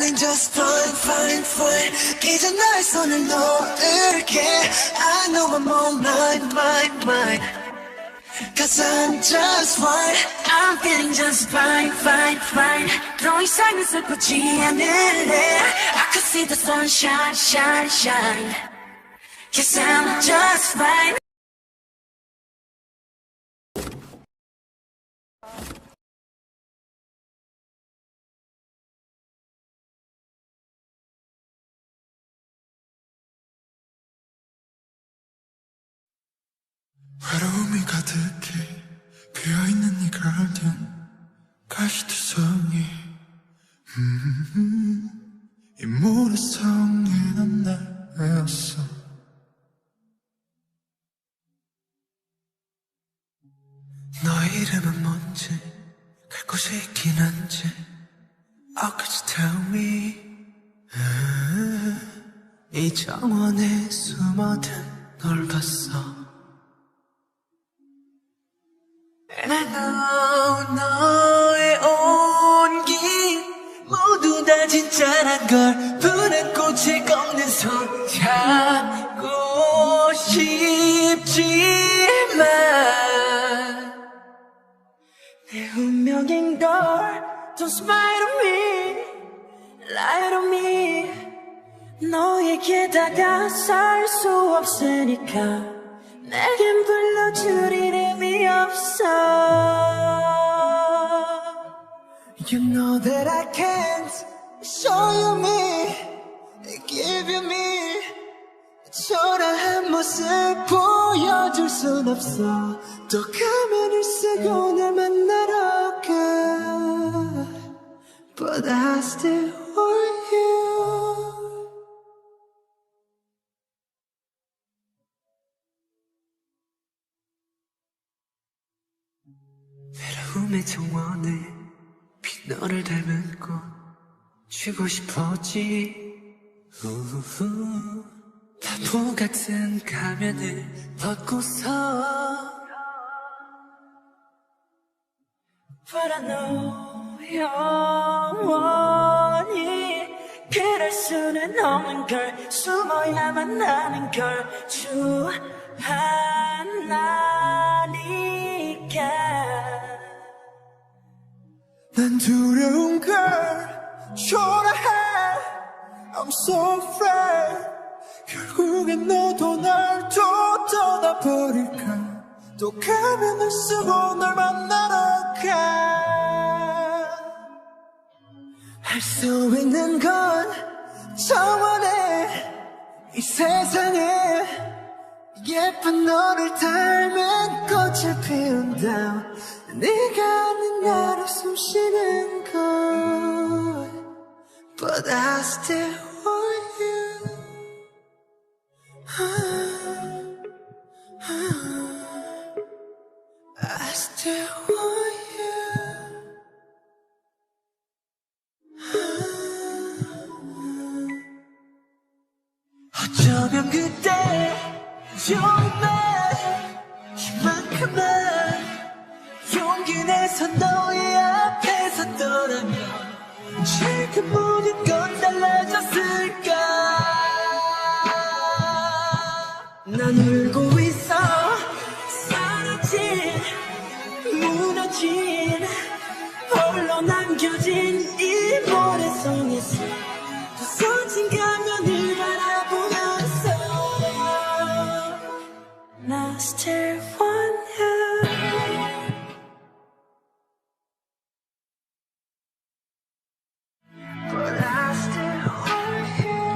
feeling just fine, fine, fine. 이제 나의 손을 놓을게. I know I'm on mine, mine, mine. Cause I'm just fine. I'm feeling just fine, fine, fine. 더 이상은 슬프지 않을래. I could see the sunshine, shine, shine. Cause I'm just fine. 외로움이 가득해 비어있는 이 가든 가시투성이 이 모래성에 난 날 외웠어. 너의 이름은 뭔지 갈 곳이 있긴 한지 Oh could you tell me 이 정원에 숨어든 널 봤어. And I know 너의 온기 모두 다 진짜란 걸 푸른 꽃에 꺾는 손 잡고 싶지만 내 운명인 걸 Don't smile on me, lie on me 너에게 다가설 수 없으니까 내겐 불러줄 이름이 없어. You know that I can't show you me, give you me 초라한 모습 보여줄 순 없어. 또 가면을 쓰고 날 만나러 가 But I still want you. 외로움의 정원에 빛 너를 닮은 꽃 주고 싶었지. 바보 같은 가면을 벗고서 But I know 영원히 그럴 수는 없는 걸 숨어야만 하는 걸 주하나니까 난 두려운 걸 초라해 I'm so afraid 결국엔 너도 날 또 떠나버릴까 또 가면을 쓰고 널 만나러 가 할 수 있는 건 정원에 이 세상에 예쁜 너를 닮은 꽃을 피운다 네가 아닌 나를 숨쉬는 것 But I still want you I still want you 어쩌면 그때 정말 이만큼만 용기 내서 너의 앞에 섰더라면 지금 모든 건 달라졌을까 난 울고 있어 사라진 무너진 홀로 남겨진 이 모래성에서 부서진 가면을 바라보면서 나 still want you But I still want you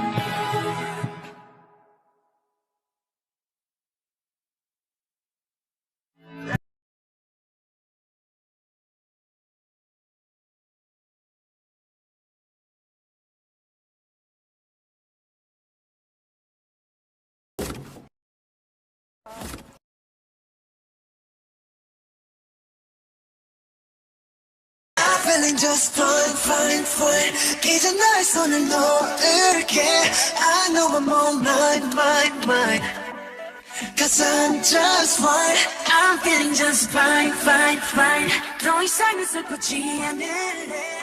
feeling just fine, fine, fine. 이제 나의 손을 놓을게. I know I'm on mine, mine, mine. Cause I'm just fine. I'm feeling just fine, fine, fine. 더 이상은 슬프지 않을래.